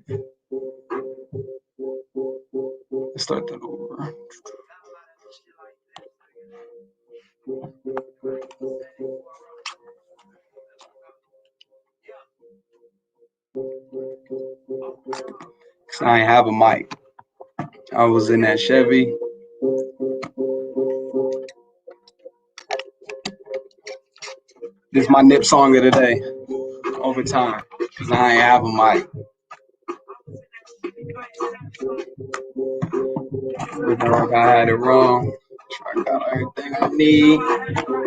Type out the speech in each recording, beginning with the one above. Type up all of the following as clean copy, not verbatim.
Let's start that over. Cause I ain't have a mic. I was in that Chevy. This is my nip song of the day. Overtime. Cause I ain't have a mic. Looking like I had it wrong. I got everything I need.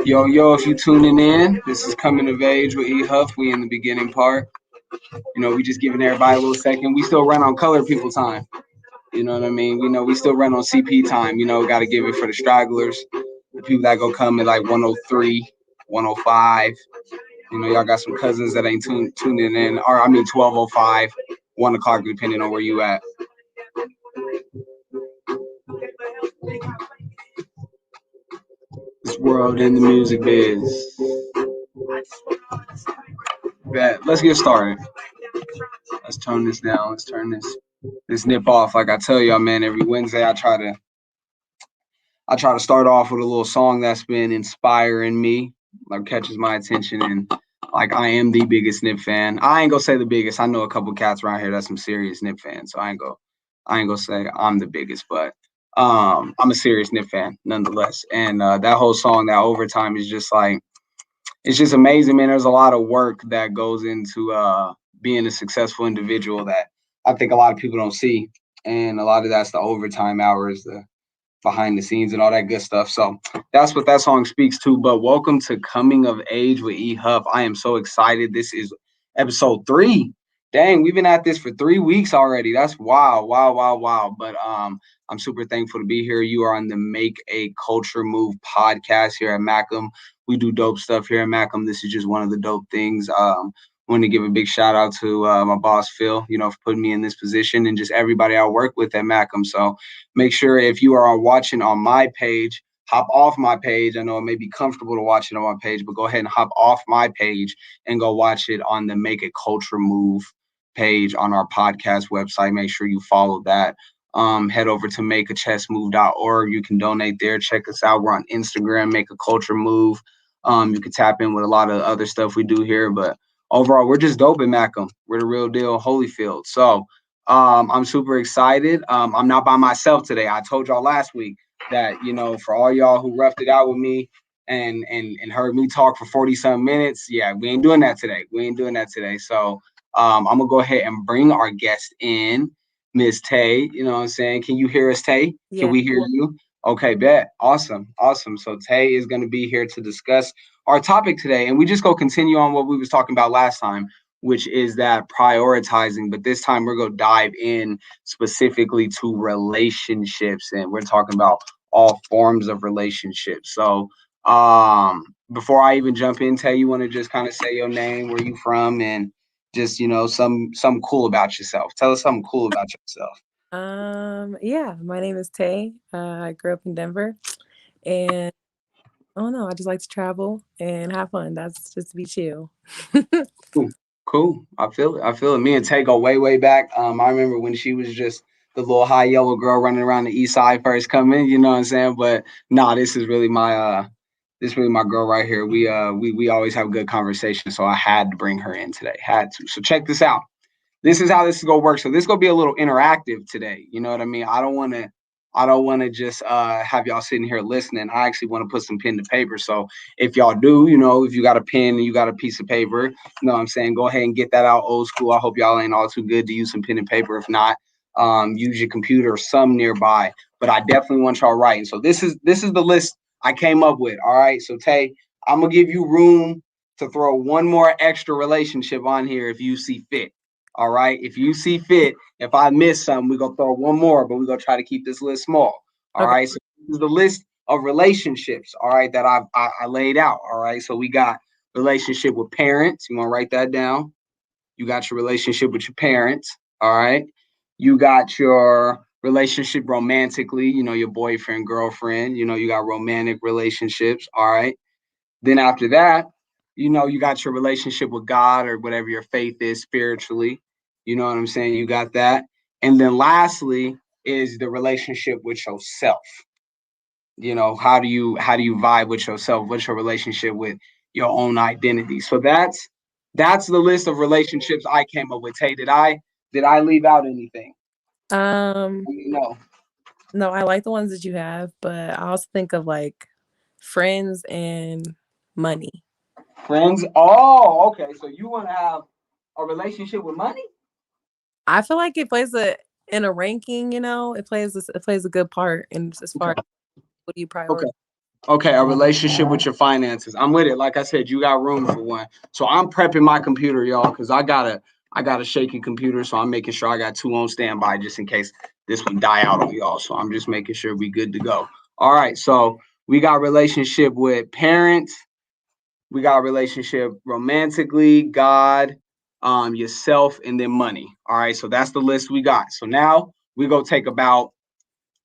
Yo, if you tuning in, this is Coming of Age with E Huff. We in the beginning part. We just giving everybody a little second. We still run on colored people time. You know what I mean? We still run on CP time. Got to give it for the stragglers, the people that go come at like 103, 105. Y'all got some cousins that ain't tuning in, or 12:05, 1 o'clock, depending on where you at. This world in the music biz. Let's get started. Let's tone this down. Let's turn this nip off. Like I tell y'all, man, every Wednesday I try to start off with a little song that's been inspiring me, like catches my attention, and like I am the biggest Nip fan. I ain't gonna say the biggest. I know a couple cats around here that's some serious Nip fans, so I ain't gonna say I'm the biggest, but I'm a serious Nip fan nonetheless. And that whole song, that Overtime, is just like, it's just amazing, man. There's a lot of work that goes into being a successful individual that I think a lot of people don't see, and a lot of that's the overtime hours, the behind the scenes and all that good stuff. So that's what that song speaks to. But welcome to Coming of Age with E Huff. I am so excited. This is episode 3. Dang, we've been at this for 3 weeks already. That's wow. But I'm super thankful to be here. You are on the Make a Culture Move podcast here at Macam. We do dope stuff here at Macam. This is just one of the dope things. Want to give a big shout out to my boss, Phil, for putting me in this position, and just everybody I work with at Macam. So make sure if you are watching on my page, hop off my page. I know it may be comfortable to watch it on my page, but go ahead and hop off my page and go watch it on the Make a Culture Move page on our podcast website. Make sure you follow that. Head over to makeachessmove.org. You can donate there. Check us out. We're on Instagram, Make a Culture Move. You can tap in with a lot of other stuff we do here, but overall, we're just dope in Macam. We're the real deal, Holyfield. So I'm super excited. I'm not by myself today. I told y'all last week that, for all y'all who roughed it out with me and heard me talk for 40-some minutes, yeah, we ain't doing that today. So I'm going to go ahead and bring our guest in, Miss Tay. You know what I'm saying? Can you hear us, Tay? Yeah. Can we hear you? Okay, bet. Awesome. So Tay is going to be here to discuss our topic today, and we just go continue on what we was talking about last time, which is that prioritizing. But this time we're going to dive in specifically to relationships, and we're talking about all forms of relationships. So before I even jump in, Tay, you want to just kind of say your name, where you from, and just, something cool about yourself. Tell us something cool about yourself. Yeah, my name is Tay. I grew up in Denver, and I don't know, I just like to travel and have fun. That's just to be chill. Cool. I feel it. Me and Tay go way back. I remember when she was just the little high yellow girl running around the east side first coming, you know what I'm saying? But nah, this is really my girl right here. We always have good conversation, so I had to bring her in today. Had to. So check this out. This is how this is gonna work. So this is gonna be a little interactive today. You know what I mean? I don't wanna just have y'all sitting here listening. I actually want to put some pen to paper. So if y'all do, if you got a pen and you got a piece of paper, you know what I'm saying, go ahead and get that out old school. I hope y'all ain't all too good to use some pen and paper. If not, use your computer or some nearby. But I definitely want y'all writing. So this is the list I came up with. All right. So Tay, I'm gonna give you room to throw one more extra relationship on here if you see fit. All right. If you see fit, if I miss something, we're going to throw one more, but we're going to try to keep this list small. All Okay. right. So this is the list of relationships. All right. That I laid out. All right. So we got relationship with parents. You want to write that down? You got your relationship with your parents. All right. You got your relationship romantically, your boyfriend, girlfriend, you got romantic relationships. All right. Then after that, you got your relationship with God or whatever your faith is spiritually. You know what I'm saying? You got that. And then lastly is the relationship with yourself. You know, how do you vibe with yourself? What's your relationship with your own identity? So that's the list of relationships I came up with. Hey, did I leave out anything? Um, No. no, I like the ones that you have, but I also think of like friends and money. Friends. Oh, okay. So you want to have a relationship with money? I feel like it plays a in a ranking, it plays a good part in as far Okay. as what do you Okay. prioritize. Okay, a relationship with your finances. I'm with it. Like I said, you got room for one. So I'm prepping my computer, y'all, because I got a shaky computer, so I'm making sure I got two on standby just in case this one die out on y'all. So I'm just making sure we good to go. All right, so we got relationship with parents, we got relationship romantically, God, yourself, and then money. All right, so that's the list we got. So now we go take about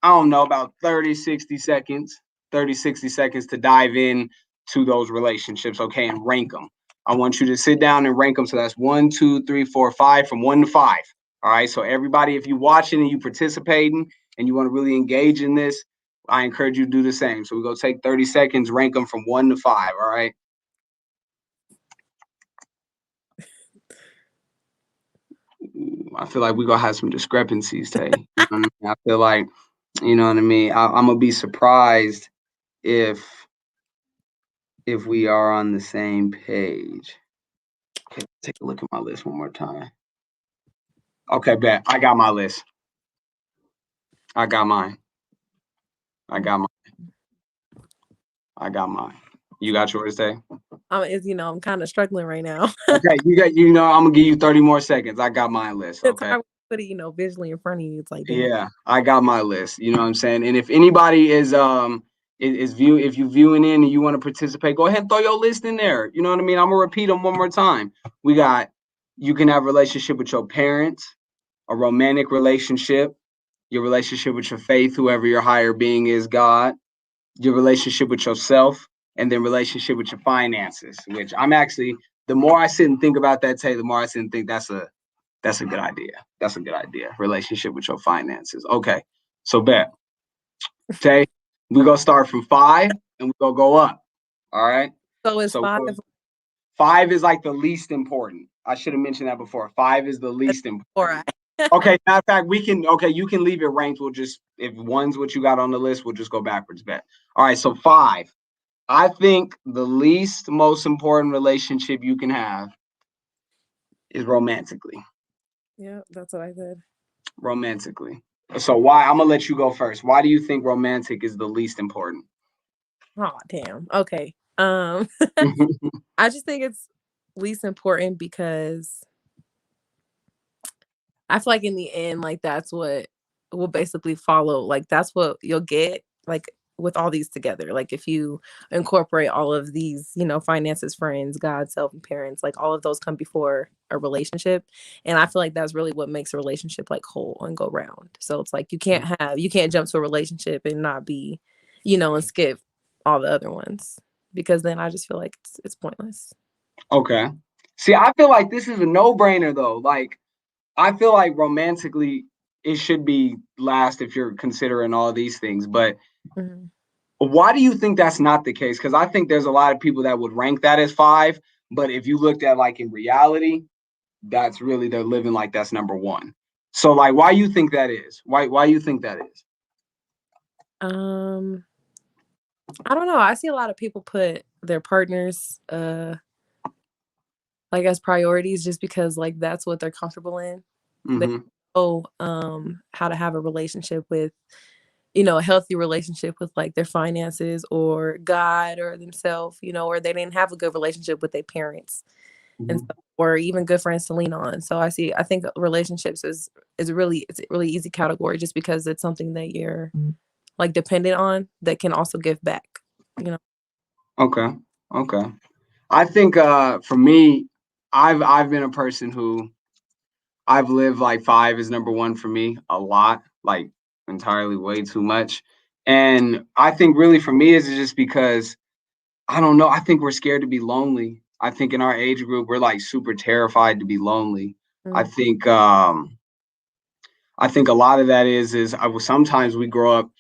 I don't know, about 30, 60 seconds, 30, 60 seconds to dive in to those relationships, okay, and rank them. I want you to sit down and rank them. So that's 1, 2, 3, 4, 5, from 1 to 5. All right. So everybody, if you're watching and you participating and you want to really engage in this, I encourage you to do the same. So we go take 30 seconds, rank them from 1 to 5. All right. I feel like we're gonna have some discrepancies, Tay. You know what I mean? I feel like, you know what I mean. I'm gonna be surprised if we are on the same page. Okay, take a look at my list one more time. Okay, bet. I got my list. I got mine. I got mine. I got mine. You got yours, Tay? I'm kind of struggling right now. Okay, I'm gonna give you 30 more seconds. I got my list, It's okay? hard to put it, visually in front of you. It's like, damn. Yeah, I got my list. You know what I'm saying? And if anybody if you viewing in and you want to participate, go ahead and throw your list in there. You know what I mean? I'm gonna repeat them one more time. We got you can have a relationship with your parents, a romantic relationship, your relationship with your faith, whoever your higher being is, God, your relationship with yourself, and then relationship with your finances, which I'm actually, the more I sit and think about that, Tay, the more I sit and think that's a good idea. That's a good idea. Relationship with your finances. Okay. So bet. Tay, we're gonna start from 5 and we're gonna go up. All right. So it's So 5. 5 is like the least important. I should have mentioned that before. 5 is the least All important. right. Okay, matter of fact, you can leave it ranked. We'll just, if one's what you got on the list, we'll just go backwards, bet. All right, so 5. I think the least most important relationship you can have is romantically. Yeah, that's what I said. Romantically. So why? I'm gonna let you go first. Why do you think romantic is the least important? Oh, damn. Okay. I just think it's least important because I feel like in the end, like that's what will basically follow. Like that's what you'll get, like with all these together. Like if you incorporate all of these, finances, friends, God, self, and parents, like all of those come before a relationship. And I feel like that's really what makes a relationship like whole and go round. So it's like you can't jump to a relationship and not be, and skip all the other ones because then I just feel like it's pointless. Okay. See, I feel like this is a no-brainer though. Like, I feel like romantically it should be last if you're considering all these things. But Mhm. why do you think that's not the case? Because I think there's a lot of people that would rank that as 5. But if you looked at like in reality, that's really they're living like that's number 1. So like, why you think that is? Why you think that is? Um, I don't know. I see a lot of people put their partners like as priorities just because like that's what they're comfortable in. They Mm-hmm. know how to have a relationship with, a healthy relationship with like their finances or God or themselves, or they didn't have a good relationship with their parents and Mm-hmm. stuff, or even good friends to lean on. So I think relationships it's a really easy category just because it's something that you're like dependent on that can also give back, you know. Okay. Okay. I think for me, I've been a person who I've lived like 5 is number 1 for me a lot, like entirely way too much. And I think really for me is just because I don't know, I think we're scared to be lonely. I think in our age group we're like super terrified to be lonely. I Mm. think I think a lot of that is sometimes we grow up.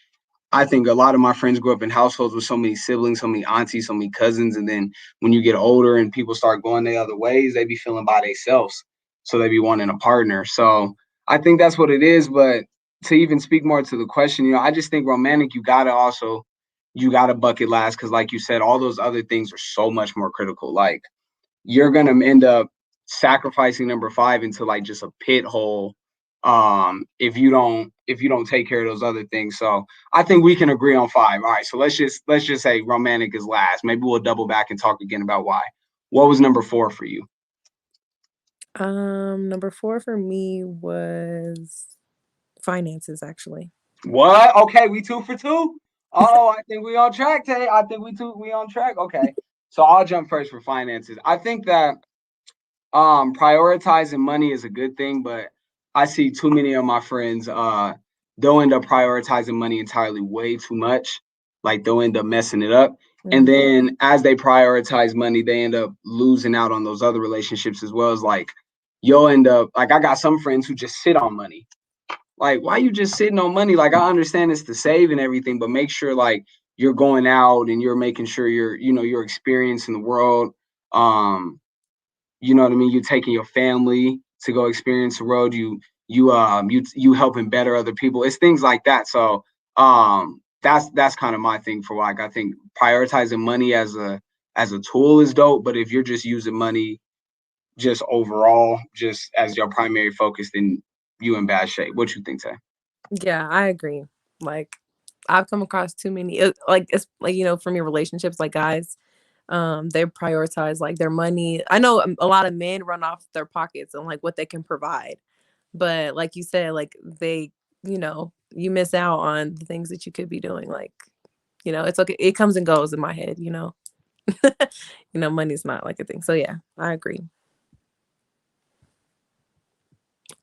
I think a lot of my friends grew up in households with so many siblings, so many aunties, so many cousins, and then when you get older and people start going the other ways, they be feeling by themselves, so they be wanting a partner. So I think that's what it is. But to even speak more to the question, I just think romantic, you gotta bucket last because, like you said, all those other things are so much more critical. Like you're gonna end up sacrificing number five into like just a pit hole if you don't take care of those other things. So I think we can agree on five. All right, so let's just say romantic is last. Maybe we'll double back and talk again about why. What was number four for you? Number 4 for me was finances, actually. What? Okay, we two for two. Oh, I think we on track, Tay. I think we on track. Okay, so I'll jump first for finances. I think that prioritizing money is a good thing, but I see too many of my friends they'll end up prioritizing money entirely way too much. Like they'll end up messing it up. And Mhm. then as they prioritize money, they end up losing out on those other relationships as well. As like you'll end up like I got some friends who just sit on money. Like, why you just sitting on money? Like I understand it's to save and everything, but make sure like you're going out and you're making sure you're experiencing the world. Um, you know what I mean? You're taking your family to go experience the road. You helping better other people. It's things like that. So that's kind of my thing for like I think prioritizing money as a tool is dope. But if you're just using money just overall, just as your primary focus, then you in bad shape. What you think, Tay? Yeah, I agree. Like, I've come across too many, like, it's like, from your relationships, like guys, they prioritize like their money. I know a lot of men run off their pockets and like what they can provide. But like you said, like you miss out on the things that you could be doing. Like, it's okay. It comes and goes in my head. Money's not like a thing. So yeah, I agree.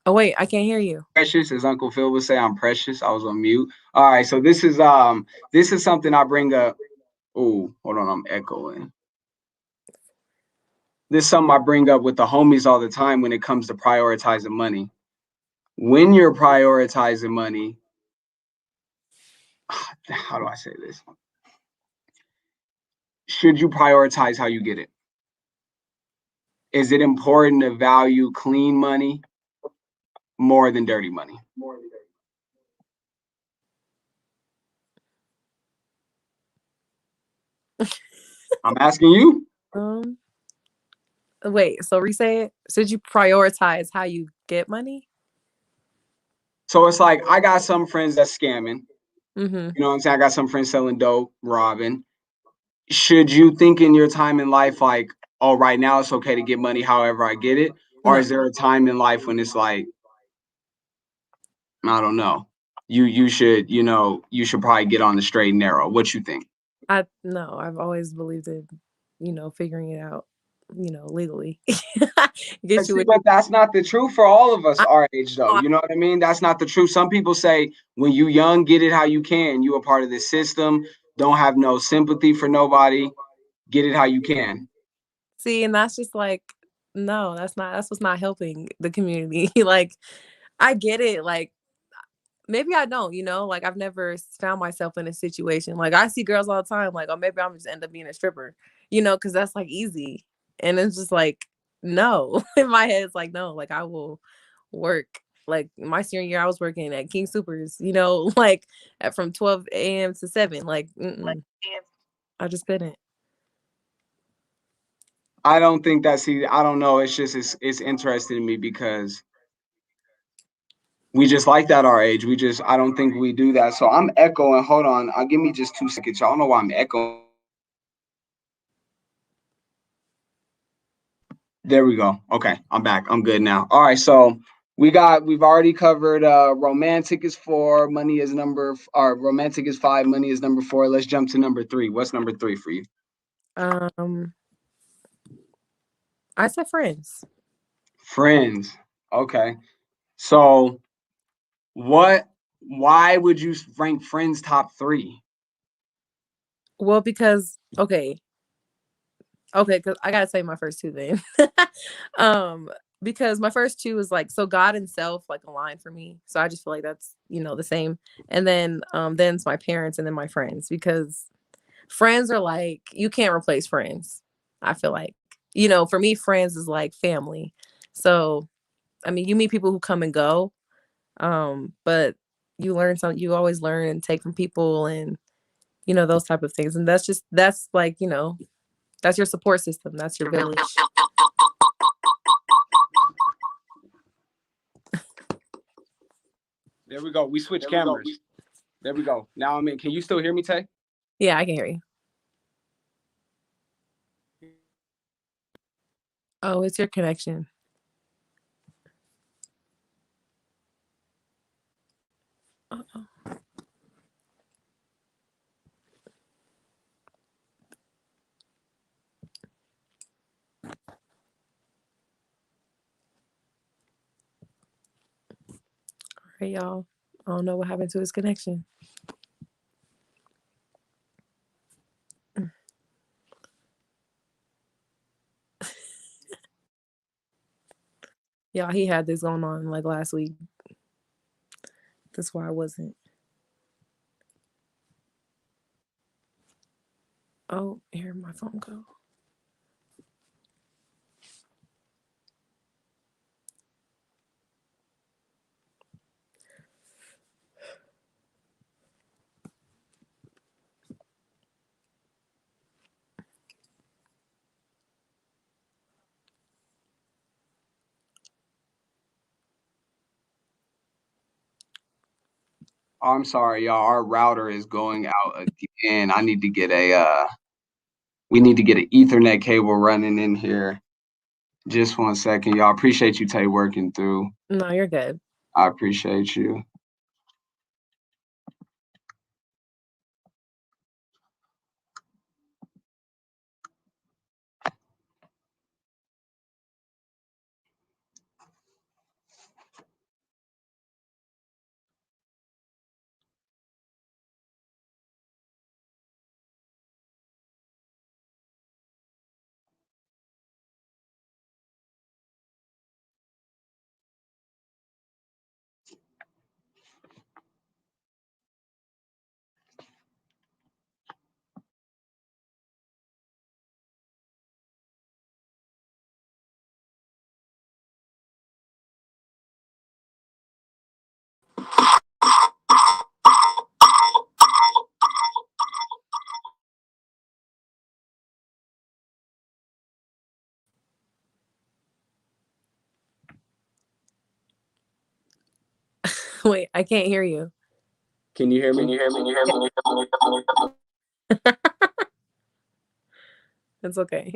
Oh wait, I can't hear you. Precious, as Uncle Phil would say, I'm precious. I was on mute. All right, so this is something I bring up. Oh, hold on, I'm echoing. This is something I bring up with the homies all the time when it comes to prioritizing money. When you're prioritizing money, how do I say this? Should you prioritize how you get it? Is it important to value clean money more than dirty money? I'm asking you. Um, Wait, so re-say it. Should you prioritize how you get money? So it's like I got some friends that's scamming. Mm-hmm. You know what I'm saying? I got some friends selling dope, robbing. Should you think in your time in life like, oh, right now it's okay to get money however I get it? Or No, is there a time in life when it's like, I don't know. You should probably get on the straight and narrow. What you think? I've always believed in, figuring it out, legally. But Get you see, what but that's not the truth for all of us I our age, though. know. You know what I mean? That's not the truth. Some people say when you young, get it how you can. You a part of this system. Don't have no sympathy for nobody. Get it how you can. See, and that's just like, no, that's what's not helping the community. Like, I get it. Like, maybe I don't, like I've never found myself in a situation. Like I see girls all the time, like, oh, maybe I'm just end up being a stripper, because that's like easy. And it's just like, no. In my head, it's like, no, like I will work. Like my senior year, I was working at King Supers, like from 12 a.m. to 7. Like, I just couldn't. I don't think that's easy. I don't know. It's just it's interesting to me because we just like that our age. I don't think we do that. So I'm echoing. Hold on. Give me just 2 seconds. Y'all know why I'm echoing. There we go. Okay, I'm back. I'm good now. All right, so we've already covered romantic is four, money is or romantic is five, money is number four. Let's jump to number three. What's number three for you? Um, I said friends. Friends. Okay. So what why would you rank friends top three? Well, because okay, because I gotta say my first two then. um, because my first two is like, so God and self like align for me. So I just feel like that's, the same. And then it's my parents and then my friends, because friends are like, you can't replace friends. I feel like, for me, friends is like family. So, I mean, you meet people who come and go, but you always learn and take from people, and, those type of things. And that's like, that's your support system. That's your village. There we go. We switch cameras. There we go. Now I'm in. Can you still hear me, Tay? Yeah, I can hear you. Oh, it's your connection. Uh-oh. All right, y'all. I don't know what happened to his connection. Y'all, he had this going on like last week. That's why I wasn't. Oh, here my phone go. I'm sorry, y'all. Our router is going out again. I need to get we need to get an Ethernet cable running in here. Just 1 second, y'all. Appreciate you, Tay, working through. No, you're good. I appreciate you. Wait, I can't hear you. Can you hear me? It's okay.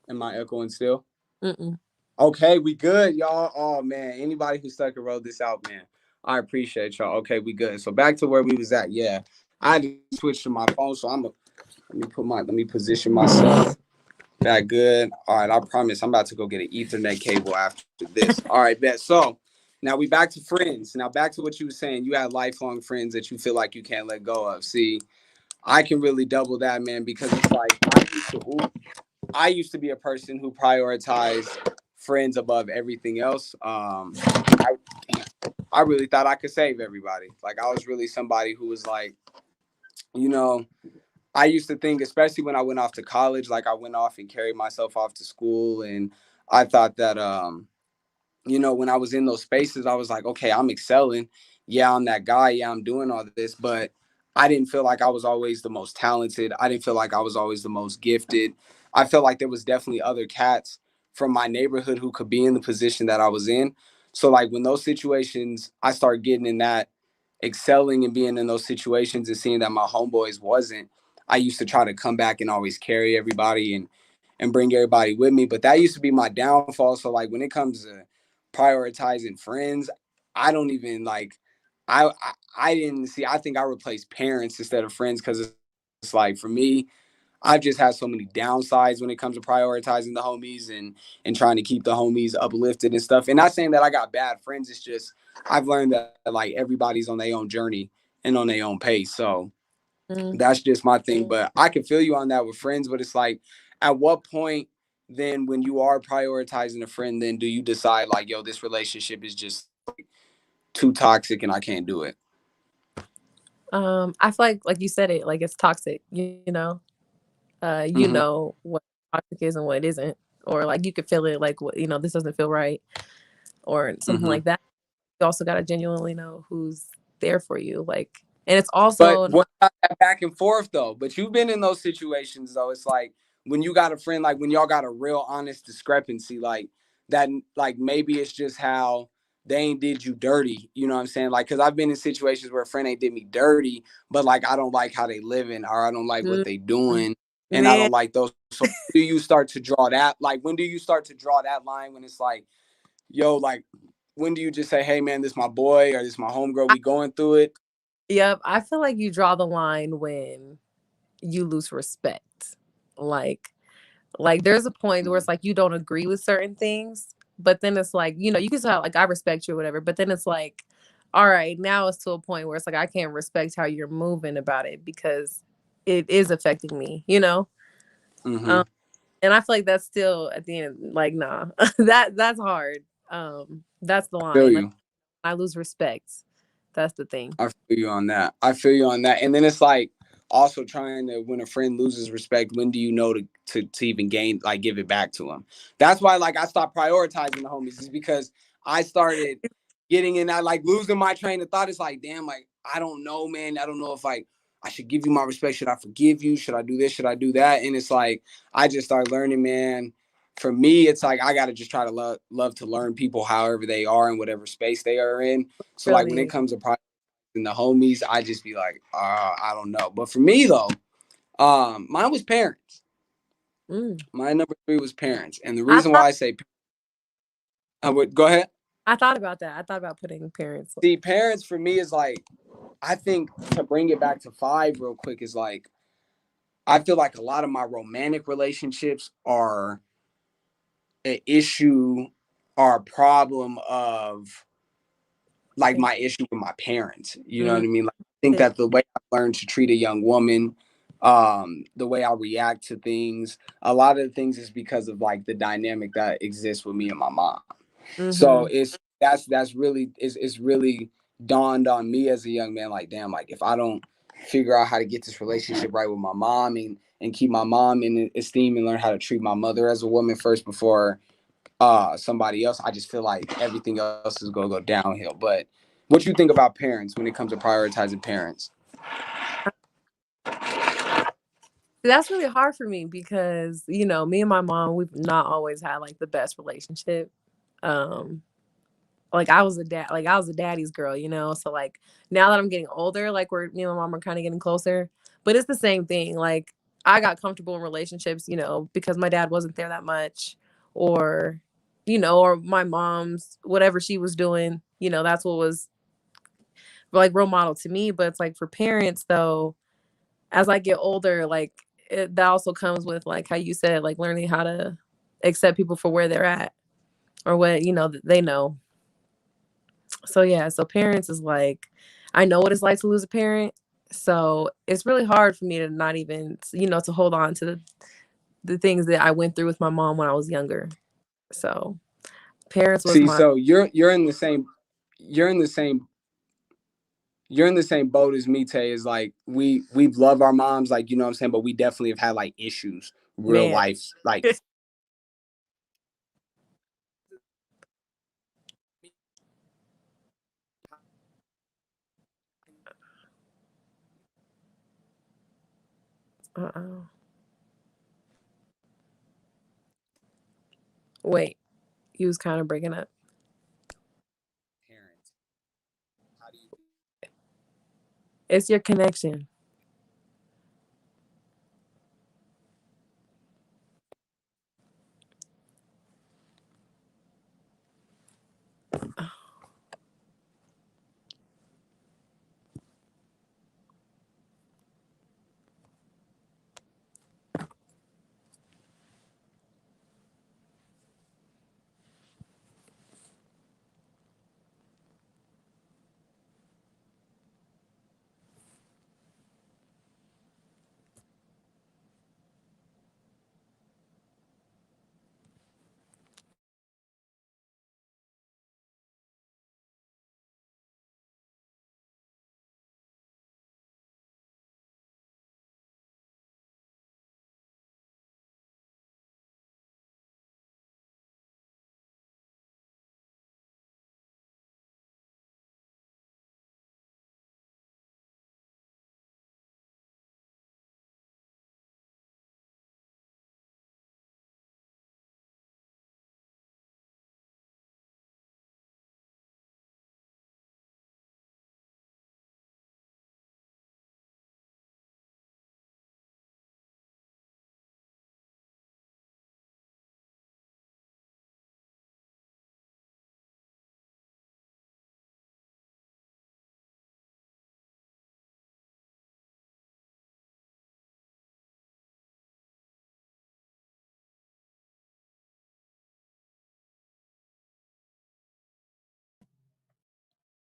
Am I echoing still? Mm-mm. Okay, we good, y'all. Oh man, anybody who stuck and wrote this out, man, I appreciate y'all. Okay, we good. So back to where we was at. Yeah, I had to switch to my phone, so let me position myself. That good. All right, I promise I'm about to go get an Ethernet cable after this. All right, bet. So now we back to friends. Now back to what you were saying. You had lifelong friends that you feel like you can't let go of. See, I can really double that, man, because it's like I used to be a person who prioritized friends above everything else. I really thought I could save everybody. Like I was really somebody who was like, you know, I used to think, especially when I went off to college, like I went off and carried myself off to school, and I thought that when I was in those spaces, I was like, okay, I'm excelling. Yeah, I'm that guy. Yeah, I'm doing all this. But I didn't feel like I was always the most talented. I didn't feel like I was always the most gifted. I felt like there was definitely other cats from my neighborhood who could be in the position that I was in. So like when those situations, I started getting in that excelling and being in those situations and seeing that my homeboys wasn't, I used to try to come back and always carry everybody and bring everybody with me. But that used to be my downfall. So like when it comes to prioritizing friends, I don't even like I didn't see, I think I replaced parents instead of friends, because it's like for me, I've just had so many downsides when it comes to prioritizing the homies and trying to keep the homies uplifted and stuff. And not saying that I got bad friends, it's just I've learned that like everybody's on their own journey and on their own pace. So that's just my thing. But I can feel you on that with friends, but it's like, at what point then when you are prioritizing a friend, then do you decide like, yo, this relationship is just too toxic and I can't do it? I feel like you said it, like it's toxic, you know. You Mm-hmm. know what toxic is and what isn't, or like you could feel it, like what this doesn't feel right, or something Mm-hmm. like that. You also got to genuinely know who's there for you, like, and it's But also what about that back and forth though? But you've been in those situations though. It's like when you got a friend, like when y'all got a real honest discrepancy, like that, like maybe it's just how they ain't did you dirty. You know what I'm saying? Like, cause I've been in situations where a friend ain't did me dirty, but like I don't like how they living or I don't like what mm, they doing, and I man. don't like those. So do you start to draw that? Like, when do you start to draw that line when it's like, yo, like, when do you just say, hey man, this my boy or this my homegirl, I, we going through it? yep, I feel like you draw the line when you lose respect. Like there's a point where it's like you don't agree with certain things, but then it's like, you can say like I respect you or whatever, but then it's like, all right, now it's to a point where it's like I can't respect how you're moving about it because it is affecting me. Mm-hmm. Um and I feel like that's still at the end, like, nah. That's hard. That's the Feel line. Like you. I lose respect. That's the thing. I feel you on that. I feel you on that. And then it's like also trying to, when a friend loses respect, when do you know to even gain, like, give it back to them? That's why like I stopped prioritizing the homies, is because I started getting in that, like, losing my train of thought. It's like, damn, like I don't know, man. I don't know if like I should give you my respect. Should I forgive you? Should I do this? Should I do that? And it's like I just started learning, man. For me, it's like I gotta just try to love to learn people however they are in whatever space they are in. So like when it Really. comes to and the homies, I just be like, I don't know. But for me though, mine was parents. Mm. My number three was parents, and the I reason thought why I say I would go ahead. I thought about that. I thought about putting parents. See, parents for me is like, I think to bring it back to five real quick is like, I feel like a lot of my romantic relationships are an issue or a problem of like my issue with my parents. You know what Mm. I mean? Like, I think that the way I learned to treat a young woman, the way I react to things, a lot of the things is because of like the dynamic that exists with me and my mom. So Mm-hmm. that's really it's really dawned on me as a young man, like, damn, like if I don't figure out how to get this relationship right with my mom and keep my mom in esteem and learn how to treat my mother as a woman first before somebody else, I just feel like everything else is gonna go downhill. But what you think about parents when it comes to prioritizing parents? That's really hard for me because, me and my mom, we've not always had like the best relationship. Um, like I was a daddy's girl. So like now that I'm getting older, like we're me and my mom are kind of getting closer. But it's the same thing. Like I got comfortable in relationships, because my dad wasn't there that much, or or my mom's whatever she was doing, that's what was like role model to me. But it's like for parents though, as I get older, like that also comes with like how you said, like learning how to accept people for where they're at or what that they know. So yeah, so parents is like, I know what it's like to lose a parent. So it's really hard for me to not even to hold on to the things that I went through with my mom when I was younger. So parents was See, my so you're in the same you're in the same you're in the same boat as me, Tay. Is like we love our moms, like, you know what I'm saying, but we definitely have had like issues, real man. life, like Uh-oh. Wait, you was kind of breaking up. parents. How do you It's your connection.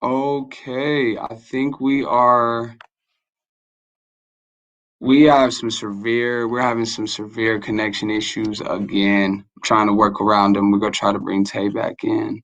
Okay, I think we're having some severe connection issues again. I'm trying to work around them. We're gonna try to bring Tay back in.